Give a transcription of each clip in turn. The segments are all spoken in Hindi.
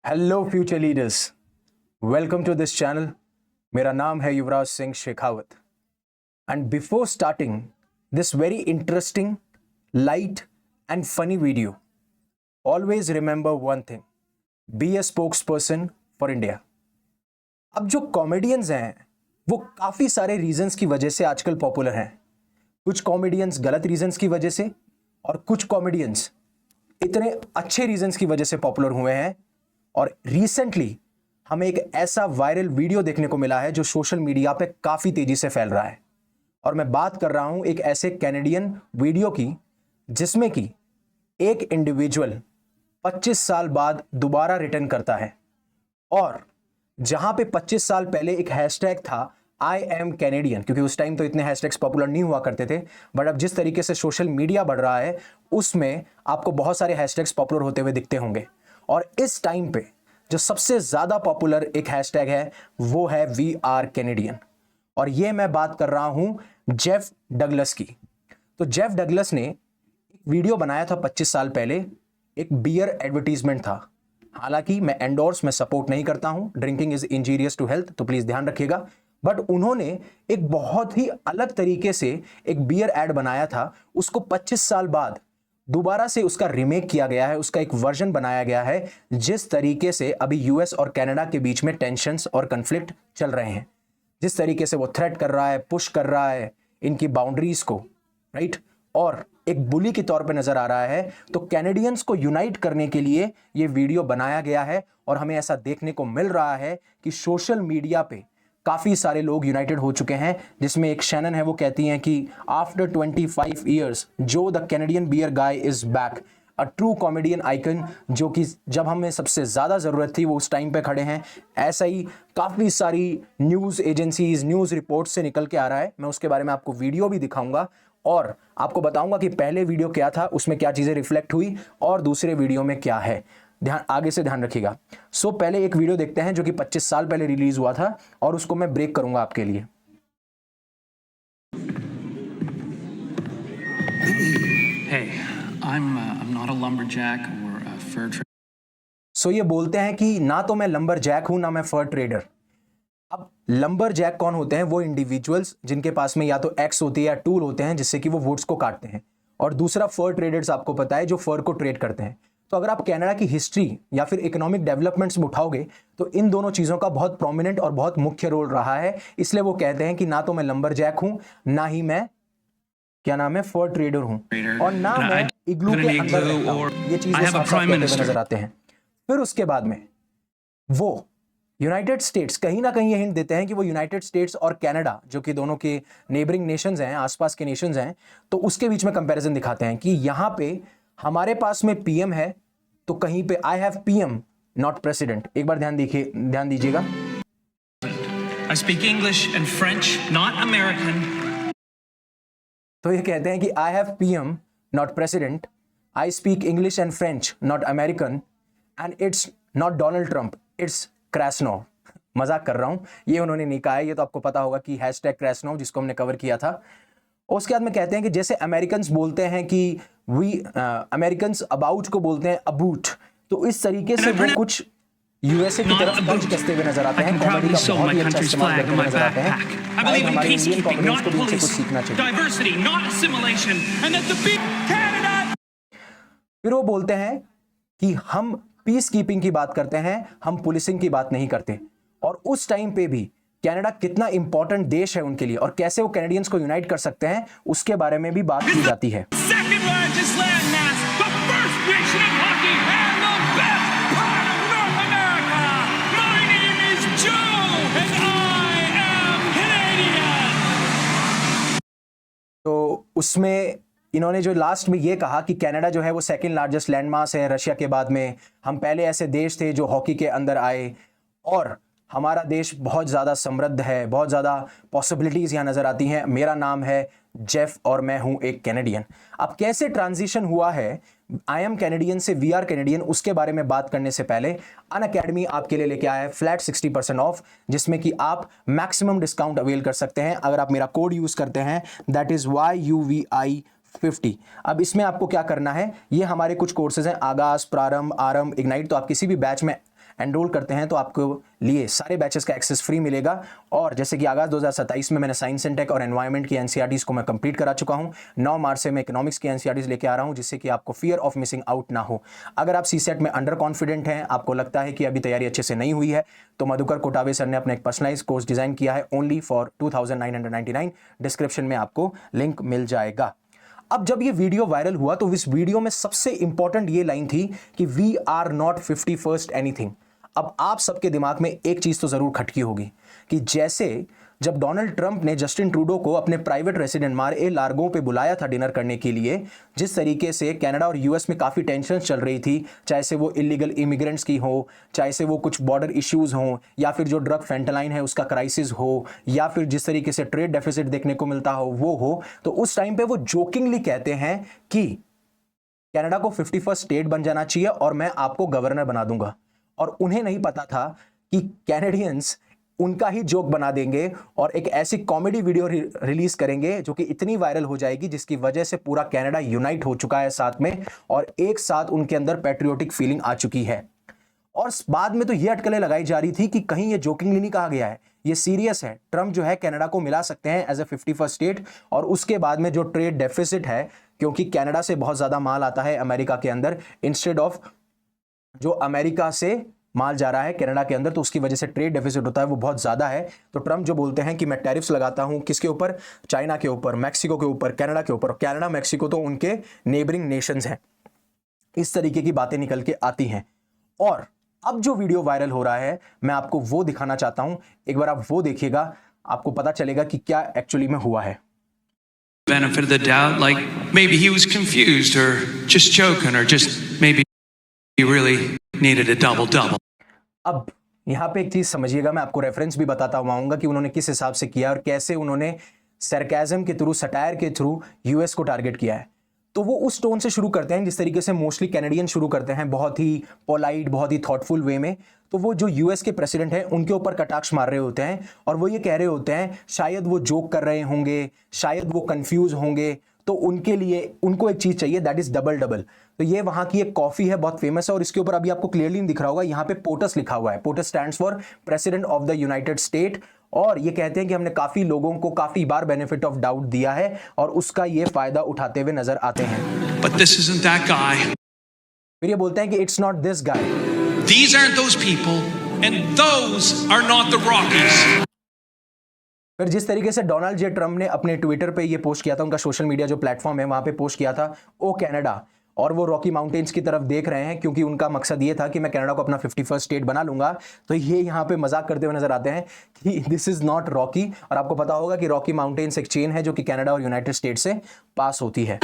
Hello future leaders, welcome to this channel. मेरा नाम है Yuvraj Singh Shekhawat and before starting this very interesting, light and funny video, always remember one thing, be a spokesperson for India. अब जो कॉमेडियंस हैं वो काफ़ी सारे रीजंस की वजह से आजकल पॉपुलर हैं। कुछ कॉमेडियंस गलत रीजंस की वजह से और कुछ कॉमेडियंस इतने अच्छे रीजंस की वजह से पॉपुलर हुए हैं। और रिसेंटली हमें एक ऐसा वायरल वीडियो देखने को मिला है जो सोशल मीडिया पे काफी तेजी से फैल रहा है। और मैं बात कर रहा हूं एक ऐसे कैनेडियन वीडियो की जिसमें कि एक इंडिविजुअल 25 साल बाद दोबारा रिटर्न करता है। और जहां पे 25 साल पहले एक हैशटैग था आई एम कैनेडियन, क्योंकि उस टाइम तो इतने हैशटैग्स पॉपुलर नहीं हुआ करते थे, बट अब जिस तरीके से सोशल मीडिया बढ़ रहा है उसमें आपको बहुत सारे हैशटैग्स पॉपुलर होते हुए दिखते होंगे। और इस टाइम पे जो सबसे ज्यादा पॉपुलर एक हैशटैग है वो है वी आर कैनेडियन। और ये मैं बात कर रहा हूं जेफ डगलस की। तो जेफ डगलस ने एक वीडियो बनाया था 25 साल पहले, एक बियर एडवर्टीजमेंट था। हालांकि मैं एंडोर्स में सपोर्ट नहीं करता हूं, drinking is injurious to health, तो प्लीज ध्यान रखिएगा। बट उन्होंने एक बहुत ही अलग तरीके से एक बियर एड बनाया था, उसको 25 साल बाद दोबारा से उसका रीमेक किया गया है, उसका एक वर्जन बनाया गया है। जिस तरीके से अभी यूएस और कनाडा के बीच में टेंशंस और कन्फ्लिक्ट चल रहे हैं, जिस तरीके से वो थ्रेट कर रहा है, पुश कर रहा है इनकी बाउंड्रीज को, राइट, और एक बुली के तौर पे नजर आ रहा है। तो कैनेडियंस को यूनाइट करने के लिए ये वीडियो बनाया गया है। और हमें ऐसा देखने को मिल रहा है कि सोशल मीडिया पे काफी सारे लोग यूनाइटेड हो चुके हैं, जिसमें एक शैनन है, वो कहती हैं कि आफ्टर 25 ईयर्स जो the Canadian beer guy is back, a true comedian icon, जो कि जब हमें सबसे ज़्यादा ज़रूरत थी वो उस टाइम पे खड़े हैं। ऐसा ही काफ़ी सारी न्यूज़ एजेंसीज, न्यूज़ रिपोर्ट से निकल के आ रहा है। मैं उसके बारे में आपको वीडियो भी दिखाऊंगा और आपको बताऊंगा कि पहले वीडियो क्या था, उसमें क्या चीज़ें रिफ्लेक्ट हुई और दूसरे वीडियो में क्या है। ध्यान आगे से ध्यान रखिएगा। सो पहले एक वीडियो देखते हैं जो कि 25 साल पहले रिलीज हुआ था और उसको मैं ब्रेक करूंगा आपके लिए। Hey, I'm not a lumberjack or a fur trader. सो ये बोलते हैं कि ना तो मैं लंबर जैक हूं ना मैं फर ट्रेडर। अब लंबर जैक कौन होते हैं? वो इंडिविजुअल्स जिनके पास में या तो एक्स होती है या टूल होते हैं जिससे कि वो वुड्स को काटते हैं। और दूसरा फर ट्रेडर्स, आपको पता है, जो फर को ट्रेड करते हैं। तो अगर आप कनाडा की हिस्ट्री या फिर इकोनॉमिक डेवलपमेंट्स में उठाओगे तो इन दोनों चीज़ों का बहुत प्रोमिनेंट और बहुत मुख्य रोल रहा है। इसलिए वो कहते हैं कि ना तो मैं लंबर जैक हूं, ना ही मैं क्या नाम है फर ट्रेडर हूं, और ना मैं इग्लू के अंदर रहता हूं। ये चीजें साफ साफ कहते हुए नजर आते हैं। फिर उसके बाद में वो यूनाइटेड स्टेट्स, कहीं ना कहीं ये हिंट देते हैं कि वो यूनाइटेड स्टेट्स और कनाडा, जो कि दोनों के नेबरिंग नेशंस हैं, आसपास के नेशंस हैं, तो उसके बीच में कंपैरिजन दिखाते हैं कि यहां पे हमारे पास में पीएम है तो कहीं पे आई हैव पीएम नॉट प्रेसिडेंट। एक बार ध्यान दीजिएगा। I speak English and French, not American. तो ये कहते हैं कि I have PM not president, I speak English and French not American, and it's not Donald Trump, it's Krasnov. मजाक कर रहा हूं, ये उन्होंने नहीं कहा है, ये तो आपको पता होगा कि हैशटैग क्रैसनोव जिसको हमने कवर किया था। और उसके बाद में कहते हैं कि जैसे अमेरिकन्स बोलते हैं कि वी अमेरिकन्स अबाउट को बोलते हैं अबूट, तो इस तरीके से वो कुछ यूएसए की तरफ पंच कसते हुए नजर आते हैं। कॉमेडी का बहुत ही अच्छा इस्तेमाल करते हुए नजर आते हैं। हमारे इंडियन कॉमेडियंस को भी इनसे कुछ सीखना चाहिए। फिर वो बोलते हैं कि हम पीस कीपिंग की बात करते हैं, हम पुलिसिंग की बात नहीं करते। और उस टाइम पे भी कनाडा कितना इंपॉर्टेंट देश है उनके लिए और कैसे वो कैनेडियंस को यूनाइट कर सकते हैं उसके बारे में भी बात की जाती है। तो उसमें इन्होंने जो लास्ट में ये कहा कि कनाडा जो है वो सेकंड लार्जेस्ट लैंड मास है रशिया के बाद में। हम पहले ऐसे देश थे जो हॉकी के अंदर आए और हमारा देश बहुत ज़्यादा समृद्ध है, बहुत ज़्यादा पॉसिबिलिटीज़ यहाँ नज़र आती हैं। मेरा नाम है जेफ और मैं हूँ एक कैनेडियन। अब कैसे ट्रांजिशन हुआ है आई एम कैनेडियन से वी आर कैनेडियन, उसके बारे में बात करने से पहले अनअकैडमी आपके लिए लेके आया है फ्लैट 60% ऑफ, जिसमें कि आप मैक्सिमम डिस्काउंट अवेल कर सकते हैं अगर आप मेरा कोड यूज़ करते हैं, दैट इज़ YUVI50। अब इसमें आपको क्या करना है, ये हमारे कुछ कोर्सेज हैं, आगाज, प्रारंभ, आरंभ, इग्नाइट। तो आप किसी भी बैच में एनरोल करते हैं तो आपको लिए सारे बैचेस का एक्सेस फ्री मिलेगा। और जैसे कि आगाज 2027 में मैंने साइंस एंड टेक और एनवायरमेंट की एनसीईआरटीज को मैं कंप्लीट करा चुका हूं। 9 मार्च से मैं इकोनॉमिक्स की एनसीईआरटीज लेके आ रहा हूं, जिससे कि आपको फियर ऑफ मिसिंग आउट ना हो। अगर आप सीसेट में अंडर कॉन्फिडेंट हैं, आपको लगता है कि अभी तैयारी अच्छे से नहीं हुई है, तो मधुकर कोटावे सर ने अपना एक पर्सनलाइज कोर्स डिजाइन किया है ओनली फॉर 2999। डिस्क्रिप्शन में आपको लिंक मिल जाएगा। अब जब ये वीडियो वायरल हुआ तो इस वीडियो में सबसे इंपॉर्टेंट ये लाइन थी कि we are not 51st anything. अब आप सबके दिमाग में एक चीज तो जरूर खटकी होगी कि जैसे जब डोनाल्ड ट्रंप ने जस्टिन ट्रूडो को अपने प्राइवेट रेसिडेंट मार ए लार्गो पे बुलाया था डिनर करने के लिए, जिस तरीके से कनाडा और यूएस में काफ़ी टेंशन चल रही थी, चाहे से वो इलीगल इमिग्रेंट्स की हो, चाहे से वो कुछ बॉर्डर इश्यूज हों, या फिर जो ड्रग फेंटालाइन है उसका क्राइसिस हो, या फिर जिस तरीके से ट्रेड डेफिसिट देखने को मिलता हो, तो उस टाइम पे वो जोकिंगली कहते हैं कि कनाडा को 51st स्टेट बन जाना चाहिए और मैं आपको गवर्नर बना दूंगा। और उन्हें नहीं पता था कि कैनेडियंस उनका ही जोक बना देंगे और एक ऐसी कॉमेडी वीडियो रिलीज करेंगे जो कि इतनी वायरल हो जाएगी, जिसकी वजह से पूरा कनाडा यूनाइट हो चुका है साथ में, और एक साथ उनके अंदर पैट्रियोटिक फीलिंग आ चुकी है। और बाद में तो ये अटकलें लगाई जा रही थी कि कहीं ये जोकिंगली नहीं कहा गया है, ये सीरियस है। ट्रंप जो है कनाडा को मिला सकते हैं एज ए 51st स्टेट, और उसके बाद में जो ट्रेड डेफिसिट है, क्योंकि कनाडा से बहुत ज्यादा माल आता है अमेरिका के अंदर, इंस्टेड ऑफ जो अमेरिका से माल जा रहा है कनाडा के अंदर, तो उसकी वजह से ट्रेड डेफिसिट होता है वो बहुत ज्यादा है। तो ट्रंप जो बोलते हैं कि मैं टैरिफ्स लगाता हूं, किसके ऊपर? चाइना के ऊपर, मैक्सिको के ऊपर, कनाडा के ऊपर। कनाडा मैक्सिको तो उनके नेबरिंग नेशंस हैं। इस तरीके की बातें निकल के आती हैं। और अब जो वीडियो वायरल हो रहा है, मैं आपको वो दिखाना चाहता हूं, एक बार आप वो देखिएगा, आपको पता चलेगा कि क्या एक्चुअली में हुआ है। Benefit of the doubt, like maybe he was confused or just joking or just maybe he really needed a double. अब यहां पे एक चीज समझिएगा, मैं आपको रेफरेंस भी बताता हुआ कि उन्होंने किस हिसाब से किया और कैसे उन्होंने सरकाज़म के थ्रू, सटायर के थ्रू यूएस को टारगेट किया है। तो वो उस टोन से शुरू करते हैं जिस तरीके से मोस्टली कैनेडियन शुरू करते हैं, बहुत ही पोलाइट, बहुत ही थॉटफुल वे में। तो वो जो यूएस के प्रेसिडेंट हैं उनके ऊपर कटाक्ष मार रहे होते हैं और वो ये कह रहे होते हैं शायद वो जोक कर रहे होंगे, शायद वो कंफ्यूज होंगे, तो उनके लिए उनको एक चीज चाहिए, दैट इज डबल। तो ये वहां की एक कॉफी है, बहुत फेमस है, और इसके ऊपर अभी आपको क्लियरली नहीं दिख रहा होगा, यहाँ पे पोटस लिखा हुआ है। POTUS stands for president of the United state. और ये कहते हैं कि हमने काफी लोगों को काफी बार बेनिफिट ऑफ डाउट दिया है और उसका ये फायदा उठाते हुए नजर आते हैं। But this isn't that guy. फिर ये बोलते हैं कि it's not this guy, These aren't those people, and those are not the Rockies. फिर जिस तरीके से डोनाल्ड जे ट्रंप ने अपने ट्विटर पे ये पोस्ट किया था, उनका सोशल मीडिया जो प्लेटफॉर्म है वहां पे पोस्ट किया था, ओ कनाडा, और वो रॉकी माउंटेन्स की तरफ देख रहे हैं क्योंकि उनका मकसद ये था कि मैं कनाडा को अपना 51st स्टेट बना लूंगा। तो ये यहाँ पे मजाक करते हुए नजर आते हैं कि दिस इज नॉट रॉकी। और आपको पता होगा कि रॉकी माउंटेन्स एक चेन है जो कि कनाडा और यूनाइटेड स्टेट से पास होती है।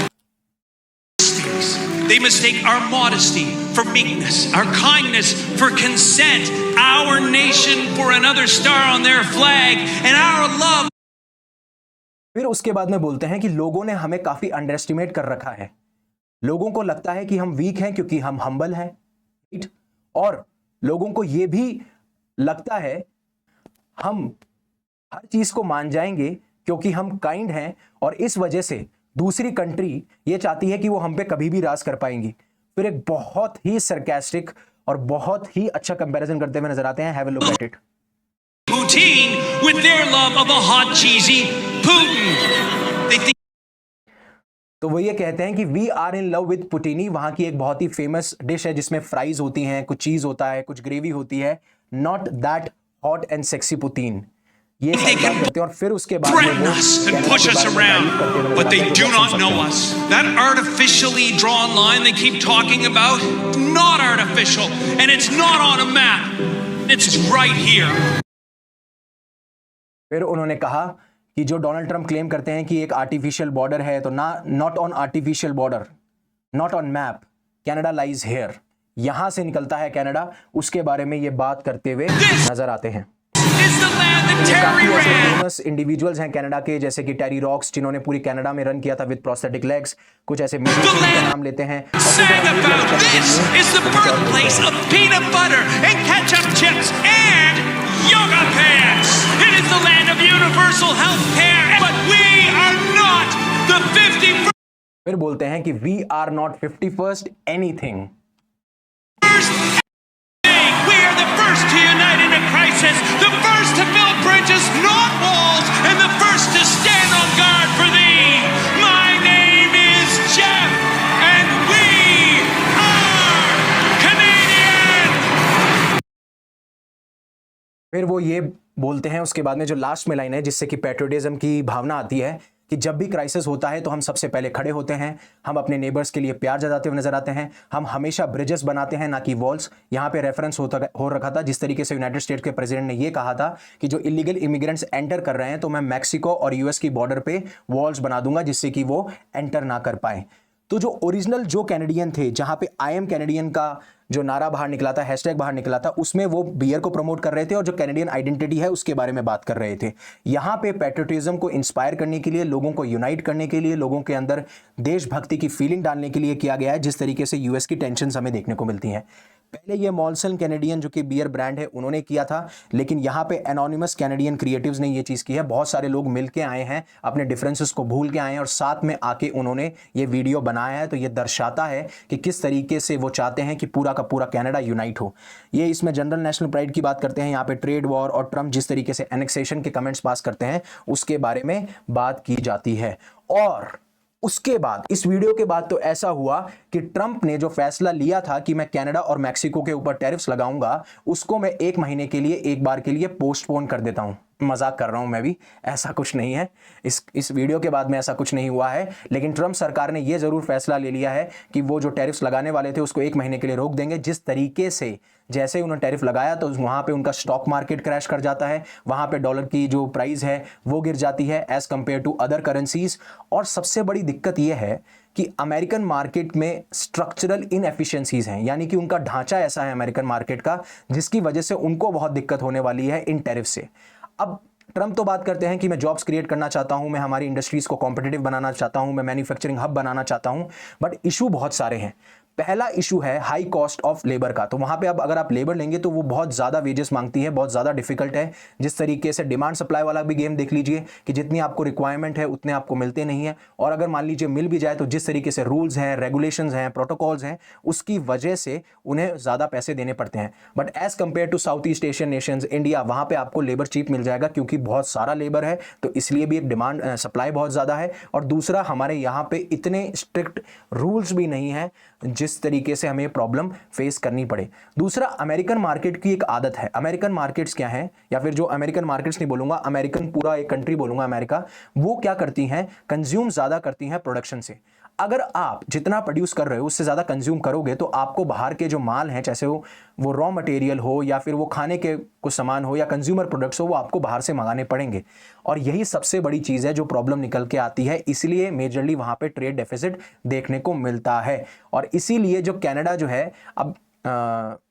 They mistake our modesty for meekness, our kindness for consent, our nation for another star on their flag, and our love. फिर उसके बाद में बोलते हैं कि लोगों ने हमें काफी अंडर एस्टिमेट कर रखा है। लोगों को लगता है कि हम वीक हैं क्योंकि हम हम्बल हैं, राइट? और लोगों को यह भी लगता है हम हर चीज को मान जाएंगे क्योंकि हम काइंड हैं, और इस वजह से दूसरी कंट्री ये चाहती है कि वो हम पे कभी भी राज कर पाएंगी। फिर एक बहुत ही सरकास्टिक और बहुत ही अच्छा कंपैरिजन करते हुए नजर आते हैं। Have a look at it. Putin with their love of a hot cheesy Putin. They think तो वो ये कहते हैं कि we are in love with Putin. वहां की एक बहुत ही फेमस डिश है जिसमें फ्राइज होती हैं, कुछ चीज होता है, कुछ ग्रेवी होती है, not that hot and sexy Putin. ये सारी बात करते हैं और फिर उसके बाद threaten us and push us around, but they do not know us. That artificially drawn line they keep talking about, not artificial, and it's not on a map. It's right here. फिर उन्होंने कहा कि जो डोनाल्ड ट्रंप क्लेम करते हैं कि एक आर्टिफिशियल बॉर्डर है, तो ना, not on artificial border, not on map, Canada lies here. यहां से निकलता है कनाडा। उसके बारे में ये बात करते हुए नजर आते हैं। काफी ऐसे फेमस इंडिविजुअल्स हैं कनाडा के, जैसे कि टेरी रॉक्स, जिन्होंने पूरी कनाडा में रन किया था विद प्रोस्थेटिक लेग्स। कुछ ऐसे म्यूजिशियन का नाम लेते हैं। Sang about this is the birthplace of peanut butter and ketchup chips and yoga pants. It is the land of universal health care, but we are not the 51st. फिर बोलते हैं कि we are not 51st anything. We are the first to unite in a crisis, the first to build bridges, not walls, and the first to stand on guard for thee. My name is Jeff, and we are Canadian. फिर वो ये बोलते हैं उसके बाद में जो लास्ट में लाइन है जिससे कि पैट्रियटिज्म की भावना आती है कि जब भी क्राइसिस होता है तो हम सबसे पहले खड़े होते हैं, हम अपने नेबर्स के लिए प्यार जताते हुए नजर आते हैं, हम हमेशा ब्रिजेस बनाते हैं ना कि वॉल्स। यहाँ पे रेफरेंस हो रखा था जिस तरीके से यूनाइटेड स्टेट्स के प्रेसिडेंट ने ये कहा था कि जो इलीगल इमिग्रेंट्स एंटर कर रहे हैं तो मैं मैक्सिको और यूएस की बॉर्डर पे वॉल्स बना दूंगा जिससे कि वो एंटर ना कर पाए। तो जो ओरिजिनल जो कैनेडियन थे, जहां पे आई एम कैनेडियन का जो नारा बाहर निकला था, हैशटैग बाहर निकला था, उसमें वो बियर को प्रमोट कर रहे थे और जो कैनेडियन आइडेंटिटी है उसके बारे में बात कर रहे थे। यहाँ पे पैट्रियटिज्म को इंस्पायर करने के लिए, लोगों को यूनाइट करने के लिए, लोगों के अंदर देशभक्ति की फीलिंग डालने के लिए किया गया है, जिस तरीके से यूएस की टेंशन हमें देखने को मिलती हैं। पहले ये मॉल्सन कैनेडियन जो कि बियर ब्रांड है उन्होंने किया था, लेकिन यहाँ पे एनोनिमस कैनेडियन क्रिएटिव्स ने ये चीज़ की है। बहुत सारे लोग मिल के आए हैं, अपने डिफरेंसेस को भूल के आए हैं और साथ में आके उन्होंने ये वीडियो बनाया है। तो ये दर्शाता है कि किस तरीके से वो चाहते हैं कि पूरा का पूरा कनाडा यूनाइट हो। ये इसमें जनरल नेशनल प्राइड की बात करते हैं, यहाँ पे ट्रेड वॉर और ट्रम्प जिस तरीके से एनेक्सेशन के कमेंट्स पास करते हैं उसके बारे में बात की जाती है। और उसके बाद इस वीडियो के बाद तो ऐसा हुआ कि ट्रंप ने जो फैसला लिया था कि मैं कनाडा और मैक्सिको के ऊपर टैरिफ्स लगाऊंगा, उसको मैं 1 महीने के लिए, एक बार के लिए पोस्टपोन कर देता हूं। मजाक कर रहा हूं मैं भी, ऐसा कुछ नहीं है। इस वीडियो के बाद में ऐसा कुछ नहीं हुआ है, लेकिन ट्रंप सरकार ने यह जरूर फैसला ले लिया है कि वो जो टैरिफ्स लगाने वाले थे उसको 1 महीने के लिए रोक देंगे। जिस तरीके से जैसे उन्होंने टैरिफ लगाया तो वहां पे उनका स्टॉक मार्केट क्रैश कर जाता है, वहां पे डॉलर की जो प्राइस है वो गिर जाती है as compare to other currencies. और सबसे बड़ी दिक्कत यह है कि अमेरिकन मार्केट में स्ट्रक्चरल इनएफिशिएंसीज हैं, यानी कि उनका ढांचा ऐसा है अमेरिकन मार्केट का जिसकी वजह से उनको बहुत दिक्कत होने वाली है इन टैरिफ से। अब ट्रंप तो बात करते हैं कि मैं जॉब्स क्रिएट करना चाहता हूं, मैं हमारी इंडस्ट्रीज को कॉम्पिटिटिव बनाना चाहता हूं, मैं मैन्युफैक्चरिंग हब बनाना चाहता हूं, बट इशू बहुत सारे हैं। पहला इशू है हाई कॉस्ट ऑफ लेबर का। तो वहां पे अब अगर आप लेबर लेंगे तो वो बहुत ज़्यादा वेजेस मांगती है, बहुत ज़्यादा डिफिकल्ट है। जिस तरीके से डिमांड सप्लाई वाला भी गेम देख लीजिए कि जितनी आपको रिक्वायरमेंट है उतने आपको मिलते नहीं है, और अगर मान लीजिए मिल भी जाए तो जिस तरीके से रूल्स हैं, रेगुलेशंस हैं, प्रोटोकॉल्स हैं, उसकी वजह से उन्हें ज़्यादा पैसे देने पड़ते हैं। But as compare to South East Asian nations, India, वहाँ पर आपको लेबर चीप मिल जाएगा क्योंकि बहुत सारा लेबर है, तो इसलिए भी एक डिमांड सप्लाई बहुत ज़्यादा है। और दूसरा, हमारे यहाँ पे इतने स्ट्रिक्ट रूल्स भी नहीं है जिस तरीके से हमें प्रॉब्लम फेस करनी पड़े। दूसरा, अमेरिकन मार्केट की एक आदत है। अमेरिकन मार्केट्स क्या हैं, या फिर जो अमेरिकन मार्केट्स नहीं बोलूंगा, अमेरिकन पूरा एक कंट्री बोलूंगा अमेरिका, वो क्या करती हैं, कंज्यूम ज्यादा करती हैं प्रोडक्शन से। अगर आप जितना प्रोड्यूस कर रहे हो उससे ज़्यादा कंज्यूम करोगे तो आपको बाहर के जो माल हैं, चाहे वो रॉ मटेरियल हो या फिर वो खाने के कुछ सामान हो या कंज्यूमर प्रोडक्ट्स हो, वो आपको बाहर से मंगाने पड़ेंगे। और यही सबसे बड़ी चीज़ है जो प्रॉब्लम निकल के आती है, इसलिए मेजरली वहाँ पे ट्रेड डेफिसिट देखने को मिलता है। और इसीलिए जो कनाडा जो है, अब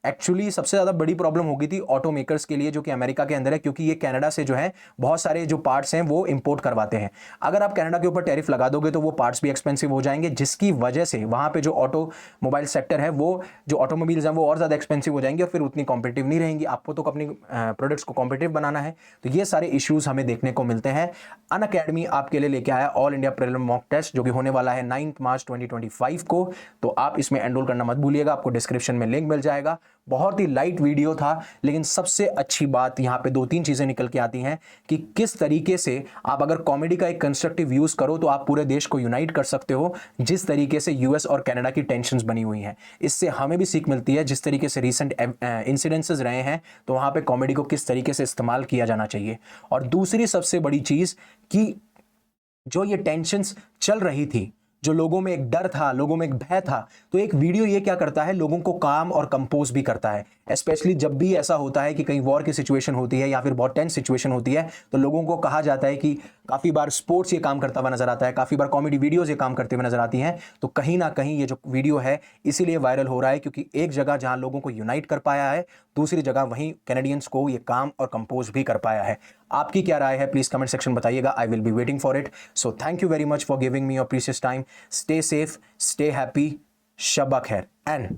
एक्चुअली सबसे ज़्यादा बड़ी प्रॉब्लम हो गई थी ऑटो मेकर्स के लिए जो कि अमेरिका के अंदर है, क्योंकि ये कनाडा से जो है बहुत सारे जो पार्ट्स हैं वो इंपोर्ट करवाते हैं। अगर आप कनाडा के ऊपर टैरिफ लगा दोगे तो वो पार्ट्स भी एक्सपेंसिव हो जाएंगे, जिसकी वजह से वहाँ पे जो ऑटोमोबाइल सेक्टर है, वो जो ऑटोमोबाइल्स हैं वो और ज़्यादा एक्सपेंसिव हो जाएंगे और फिर उतनी कॉम्पिटिटिव नहीं रहेंगी। आपको तो अपनी प्रोडक्ट्स को कॉम्पिटिटिव बनाना है। तो ये सारे इश्यूज़ हमें देखने को मिलते हैं। अनअकैडमी आपके लिए लेके आया all India prelim mock test जो कि होने वाला है 9 मार्च 2025 को। तो आप इसमें एनरोल करना मत भूलिएगा, आपको डिस्क्रिप्शन में लिंक मिल जाएगा। बहुत ही लाइट वीडियो था, लेकिन सबसे अच्छी बात यहाँ पे 2-3 चीजें निकल के आती हैं कि किस तरीके से आप अगर कॉमेडी का एक कंस्ट्रक्टिव यूज करो तो आप पूरे देश को यूनाइट कर सकते हो, जिस तरीके से यूएस और कनाडा की टेंशंस बनी हुई हैं। इससे हमें भी सीख मिलती है, जिस तरीके से रीसेंट इंसिडेंसेस रहे हैं तो वहाँ पे कॉमेडी को किस तरीके से इस्तेमाल किया जाना चाहिए। और दूसरी सबसे बड़ी चीज कि जो ये टेंशंस चल रही थी, जो लोगों में एक डर था, लोगों में एक भय था, तो एक वीडियो ये क्या करता है, लोगों को काम और कंपोज भी करता है। स्पेशली जब भी ऐसा होता है कि कहीं वॉर की सिचुएशन होती है या फिर बहुत टेंस सिचुएशन होती है, तो लोगों को कहा जाता है कि काफ़ी बार स्पोर्ट्स ये काम करता हुआ नजर आता है, काफ़ी बार कॉमेडी वीडियोज़ ये काम करते हुए नजर आती हैं। तो कहीं ना कहीं ये जो वीडियो है इसीलिए वायरल हो रहा है, क्योंकि एक जगह जहाँ लोगों को यूनाइट कर पाया है, दूसरी जगह वहीं कैनेडियंस को ये काम और कंपोज भी कर पाया है। आपकी क्या राय है, प्लीज़ कमेंट सेक्शन बताइएगा। I will be waiting for it. So thank you very much for giving me your precious time. Stay safe, stay happy, शब्बा खैर एंड